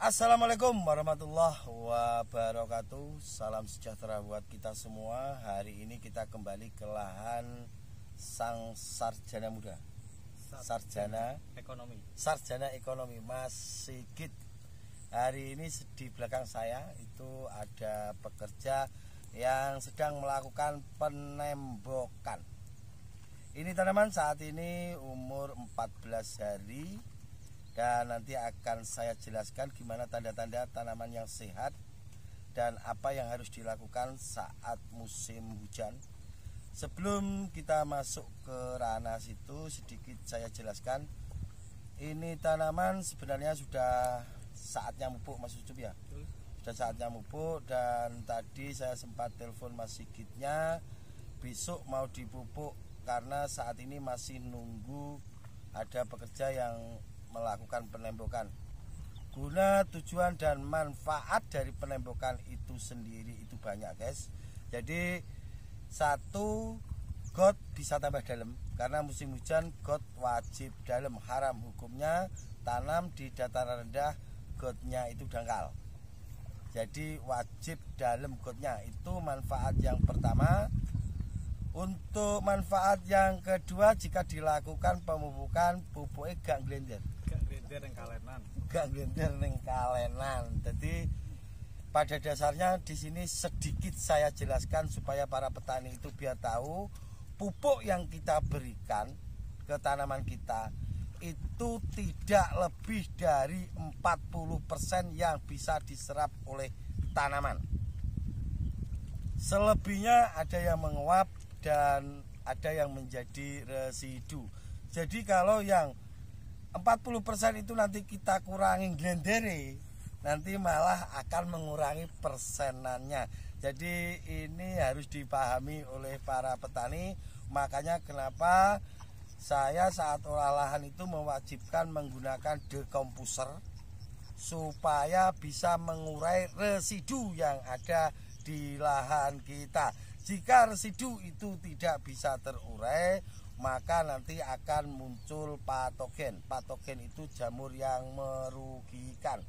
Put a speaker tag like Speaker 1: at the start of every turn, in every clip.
Speaker 1: Assalamualaikum warahmatullahi wabarakatuh. Salam sejahtera buat kita semua. Hari ini kita kembali ke lahan sang sarjana muda, sarjana ekonomi Mas Sigit. Hari ini di belakang saya itu ada pekerja yang sedang melakukan penembokan. Ini tanaman saat ini umur 14 hari. Dan nanti akan saya jelaskan gimana tanda-tanda tanaman yang sehat dan apa yang harus dilakukan saat musim hujan. Sebelum kita masuk ke ranah situ, sedikit saya jelaskan. Ini tanaman sebenarnya sudah saatnya mupuk, Mas Ucup ya. Sudah saatnya mupuk, dan tadi saya sempat telepon Mas Sigitnya, besok mau dipupuk karena saat ini masih nunggu ada pekerja yang melakukan penembokan. Guna, tujuan dan manfaat dari penembokan itu sendiri itu banyak, guys. Jadi satu, got bisa tambah dalam karena musim hujan got wajib dalam, haram hukumnya tanam di dataran rendah gotnya itu dangkal. Jadi wajib dalam gotnya, itu manfaat yang pertama. Untuk manfaat yang kedua, jika dilakukan pemupukan, pupuknya gak glender neng kalenan. Jadi pada dasarnya di sini sedikit saya jelaskan supaya para petani itu biar tahu pupuk yang kita berikan ke tanaman kita itu tidak lebih dari 40% yang bisa diserap oleh tanaman. Selebihnya ada yang menguap dan ada yang menjadi residu. Jadi kalau yang 40% itu nanti kita kurangi glendere, nanti malah akan mengurangi persenannya. Jadi ini harus dipahami oleh para petani. Makanya kenapa saya saat olah lahan itu mewajibkan menggunakan dekomposer supaya bisa mengurai residu yang ada di lahan kita. Jika residu itu tidak bisa terurai, maka nanti akan muncul patogen. Patogen itu jamur yang merugikan.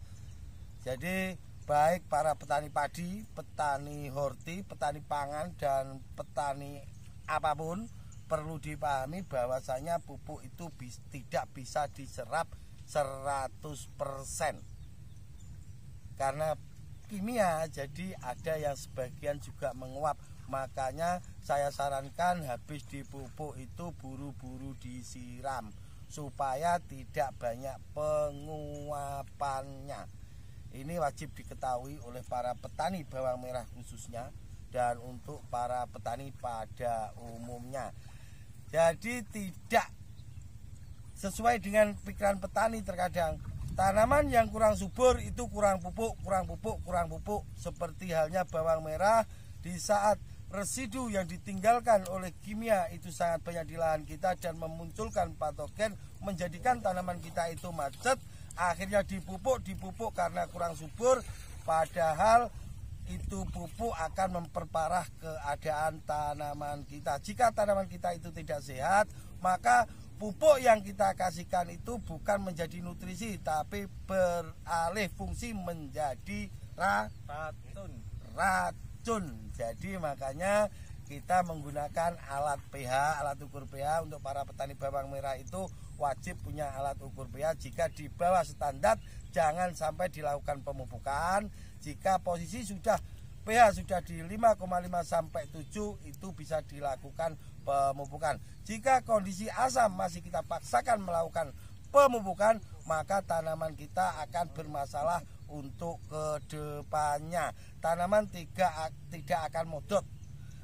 Speaker 1: Jadi baik para petani padi, petani horti, petani pangan, dan petani apapun perlu dipahami bahwasanya pupuk itu tidak bisa diserap 100% karena kimia. Jadi ada yang sebagian juga menguap. Makanya saya sarankan habis dipupuk itu buru-buru disiram supaya tidak banyak penguapannya. Ini wajib diketahui oleh para petani bawang merah khususnya dan untuk para petani pada umumnya. Jadi tidak sesuai dengan pikiran petani, terkadang tanaman yang kurang subur itu kurang pupuk. Seperti halnya bawang merah, di saat residu yang ditinggalkan oleh kimia itu sangat banyak di lahan kita dan memunculkan patogen, menjadikan tanaman kita itu macet, akhirnya dipupuk karena kurang subur, padahal itu pupuk akan memperparah keadaan tanaman kita. Jika tanaman kita itu tidak sehat, maka pupuk yang kita kasihkan itu bukan menjadi nutrisi, tapi beralih fungsi menjadi racun. Jadi makanya kita menggunakan alat pH, alat ukur pH. Untuk para petani bawang merah itu wajib punya alat ukur pH. Jika di bawah standar, jangan sampai dilakukan pemupukan. Jika posisi sudah pH sudah di 5,5 sampai 7, itu bisa dilakukan pemupukan. Jika kondisi asam masih kita paksakan melakukan pemupukan, maka tanaman kita akan bermasalah untuk kedepannya. Tanaman tidak akan modot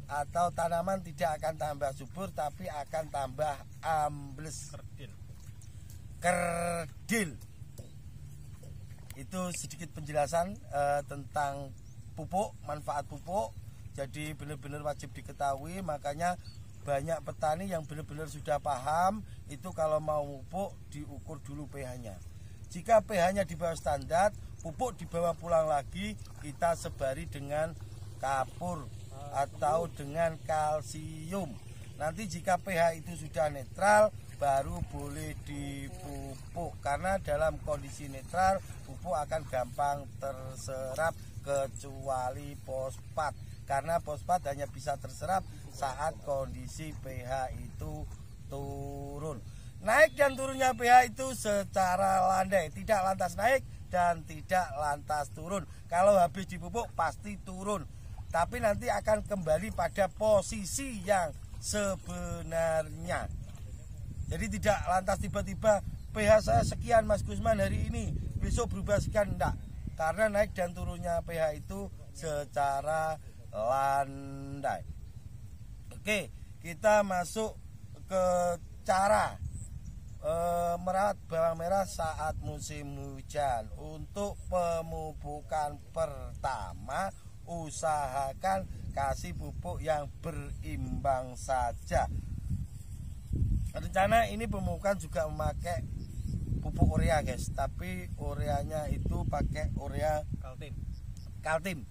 Speaker 1: atau tanaman tidak akan tambah subur, tapi akan tambah ambles, kerdil. Itu sedikit penjelasan tentang pupuk, manfaat pupuk. Jadi benar-benar wajib diketahui. Makanya banyak petani yang benar-benar sudah paham itu kalau mau pupuk diukur dulu pH-nya. Jika pH-nya di bawah standar, pupuk dibawa pulang lagi, kita sebari dengan kapur atau dengan kalsium. Nanti jika pH itu sudah netral, baru boleh dipupuk, karena dalam kondisi netral pupuk akan gampang terserap kecuali fosfat, karena fosfat hanya bisa terserap saat kondisi pH itu turun. Naik dan turunnya pH itu secara landai, tidak lantas naik dan tidak lantas turun. Kalau habis dipupuk pasti turun, tapi nanti akan kembali pada posisi yang sebenarnya. Jadi tidak lantas tiba-tiba pH saya sekian Mas Gusman hari ini, besok berubah sekian, enggak. Karena naik dan turunnya pH itu secara landai. Oke, kita masuk ke cara merawat bawang merah saat musim hujan. Untuk pemupukan pertama, usahakan kasih pupuk yang berimbang saja. Rencana ini pemupukan juga memakai pupuk urea guys, tapi ureanya itu pakai urea Kaltim,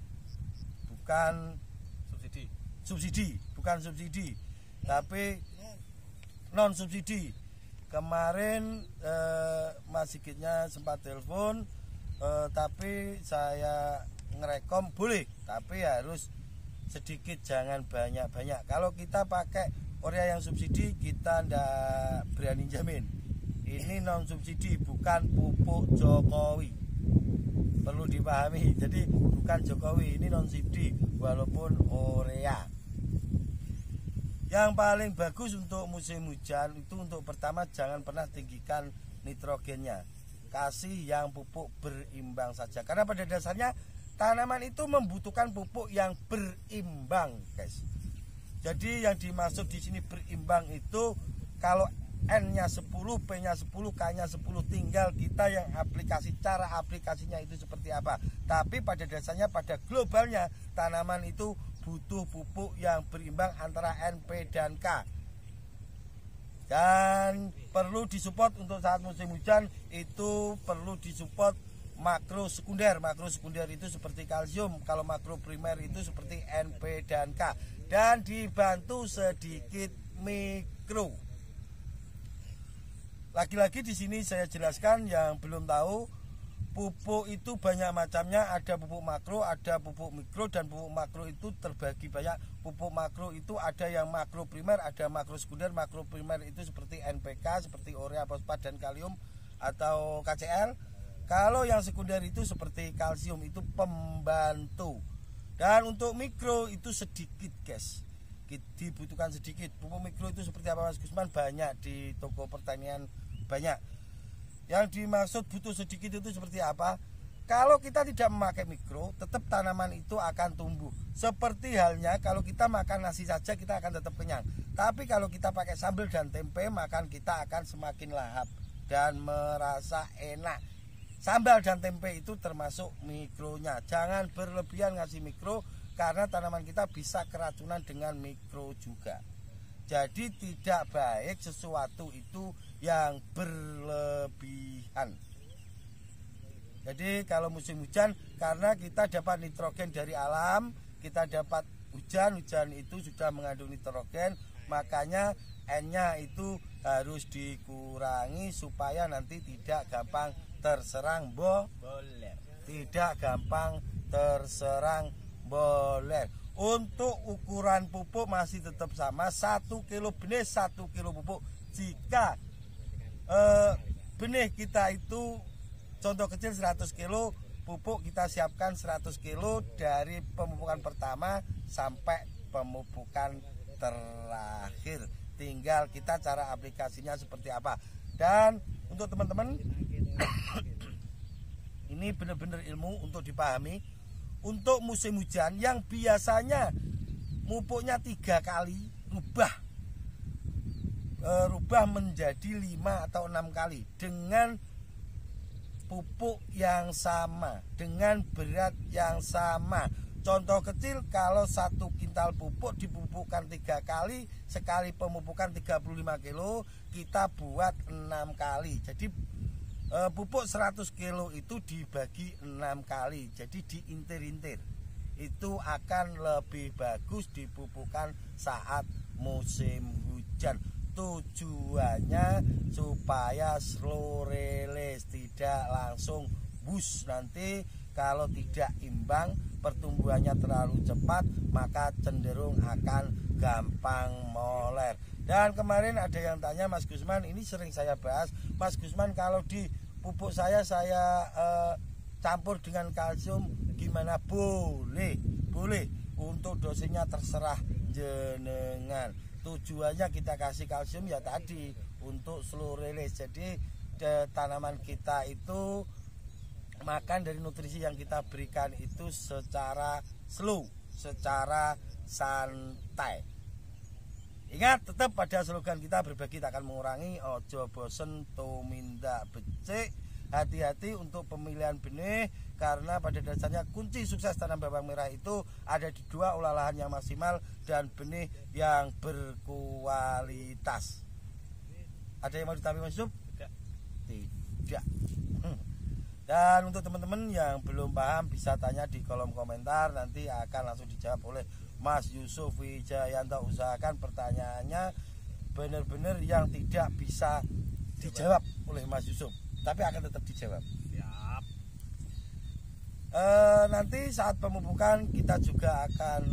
Speaker 1: bukan subsidi, tapi non subsidi. Kemarin Mas Sigitnya sempat telepon, tapi saya ngerekom boleh, tapi harus sedikit, jangan banyak-banyak. Kalau kita pakai urea yang subsidi, kita ndak berani jamin. Ini non subsidi, bukan pupuk Jokowi, perlu dipahami. Jadi bukan Jokowi, ini non subsidi walaupun urea. Yang paling bagus untuk musim hujan itu, untuk pertama jangan pernah tinggikan nitrogennya, kasih yang pupuk berimbang saja, karena pada dasarnya tanaman itu membutuhkan pupuk yang berimbang guys. Jadi yang dimaksud di sini berimbang itu, kalau N-nya 10, P-nya 10, K-nya 10, tinggal kita yang aplikasi. Cara aplikasinya itu seperti apa, tapi pada dasarnya, pada globalnya, tanaman itu butuh pupuk yang berimbang antara N, P, dan K. Dan perlu disupport untuk saat musim hujan, itu perlu disupport makro sekunder. Makro sekunder itu seperti kalsium, kalau makro primer itu seperti N, P, dan K. Dan dibantu sedikit mikro. Lagi-lagi di sini saya jelaskan yang belum tahu, pupuk itu banyak macamnya, ada pupuk makro, ada pupuk mikro, dan pupuk makro itu terbagi banyak. Pupuk makro itu ada yang makro primer, ada makro sekunder. Makro primer itu seperti NPK, seperti urea, fosfat, dan kalium atau KCl. Kalau yang sekunder itu seperti kalsium, itu pembantu. Dan untuk mikro itu sedikit guys, dibutuhkan sedikit. Pupuk mikro itu seperti apa Mas Gusman? Banyak di toko pertanian, banyak. Yang dimaksud butuh sedikit itu seperti apa? Kalau kita tidak memakai mikro, tetap tanaman itu akan tumbuh. Seperti halnya kalau kita makan nasi saja, kita akan tetap kenyang. Tapi kalau kita pakai sambal dan tempe, makan kita akan semakin lahap dan merasa enak. Sambal dan tempe itu termasuk mikronya. Jangan berlebihan ngasih mikro, karena tanaman kita bisa keracunan dengan mikro juga. Jadi tidak baik sesuatu itu yang berlebihan. Jadi kalau musim hujan, karena kita dapat nitrogen dari alam, kita dapat hujan itu sudah mengandung nitrogen, makanya N-nya itu harus dikurangi supaya nanti tidak gampang terserang boler. Tidak gampang terserang boler. Untuk ukuran pupuk masih tetap sama, 1 kilo benih 1 kilo pupuk. Jika benih kita itu contoh kecil 100 kilo, pupuk kita siapkan 100 kilo dari pemupukan pertama sampai pemupukan terakhir. Tinggal kita cara aplikasinya seperti apa. Dan untuk teman-teman, ini benar-benar ilmu untuk dipahami. Untuk musim hujan yang biasanya mupuknya 3 kali, rubah menjadi 5 atau 6 kali dengan pupuk yang sama, dengan berat yang sama. Contoh kecil, kalau 1 kintal pupuk dipupukkan 3 kali, sekali pemupukan 35 kilo, kita buat 6 kali. Jadi pupuk 100 kilo itu dibagi 6 kali, jadi diintir-intir. Itu akan lebih bagus dipupukkan saat musim hujan. tujuannya supaya slow release, tidak langsung bus. Nanti kalau tidak imbang, pertumbuhannya terlalu cepat, maka cenderung akan gampang moler. Dan kemarin ada yang tanya, Mas Gusman, ini sering saya bahas, Mas Gusman, kalau di pupuk saya campur dengan kalsium gimana? Boleh untuk dosisnya terserah jenengan. Tujuannya kita kasih kalsium ya tadi untuk slow release. Jadi tanaman kita itu makan dari nutrisi yang kita berikan itu secara slow, secara santai. Ingat tetap pada slogan kita, berbagi tak akan mengurangi, ojo bosen tumindak becik. Hati-hati untuk pemilihan benih, karena pada dasarnya kunci sukses tanam bawang merah itu ada di dua: olah lahan yang maksimal dan benih yang berkualitas. Ada yang mau ditambah, Mas Yusuf? Tidak. Dan untuk teman-teman yang belum paham bisa tanya di kolom komentar, nanti akan langsung dijawab oleh Mas Yusuf Wijayanto. Usahakan pertanyaannya benar-benar yang tidak bisa dijawab oleh Mas Yusuf, tapi akan tetap dijawab.
Speaker 2: Siap.
Speaker 1: Nanti saat pemupukan kita juga akan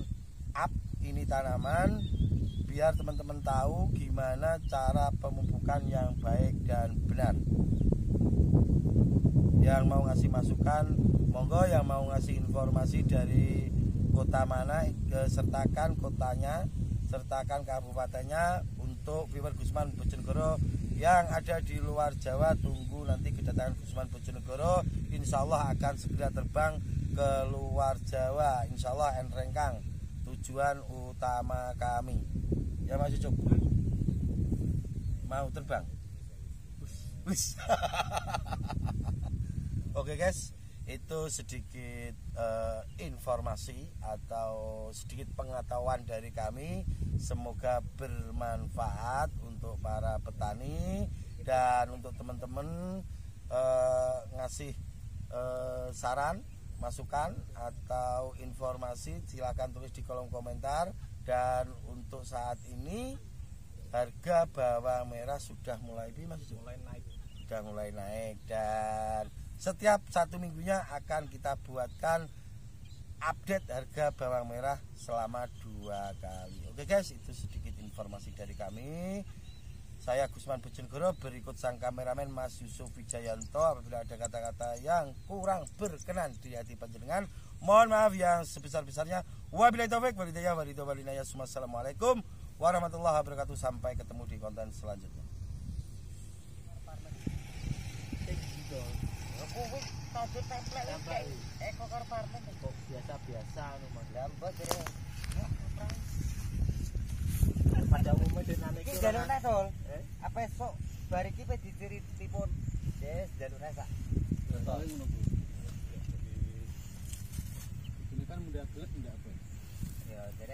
Speaker 1: up ini tanaman, biar teman-teman tahu gimana cara pemupukan yang baik dan benar. Yang mau ngasih masukan monggo, yang mau ngasih informasi dari kota mana, sertakan kotanya, sertakan kabupatennya. Untuk viewer Gusman Bojonegoro yang ada di luar Jawa, tunggu nanti kedatangan Gusman Bojonegoro, insya Allah akan segera terbang ke luar Jawa, insya Allah Enrengkang tujuan utama kami. Ya Mas Ucup, mau terbang? Wis. Oke guys, itu sedikit informasi atau sedikit pengetahuan dari kami. Semoga bermanfaat untuk para petani, dan untuk teman-teman ngasih saran, masukan atau informasi silakan tulis di kolom komentar. Dan untuk saat ini harga bawang merah sudah mulai naik. Sudah mulai naik, dan setiap satu minggunya akan kita buatkan update harga bawang merah selama 2 kali. Oke guys, itu sedikit informasi dari kami. Saya Gusman Bojonegoro, berikut sang kameramen Mas Yusuf Wijayanto. Apabila ada kata-kata yang kurang berkenan di hati panjenengan, mohon maaf yang sebesar-besarnya. Wabillahi taufik wal hidayah. Wassalamualaikum warahmatullahi wabarakatuh. Sampai ketemu di konten selanjutnya. Biasa-biasa anu Mas. Lambat ya. Pada umumnya dinamik iki jalurna Sol. Apa esok bar iki pe ditiritipun. Yes, jalurna sak. Ngono Bu. Jadi ini kan mudah gelap enggak apa. Ya, jadi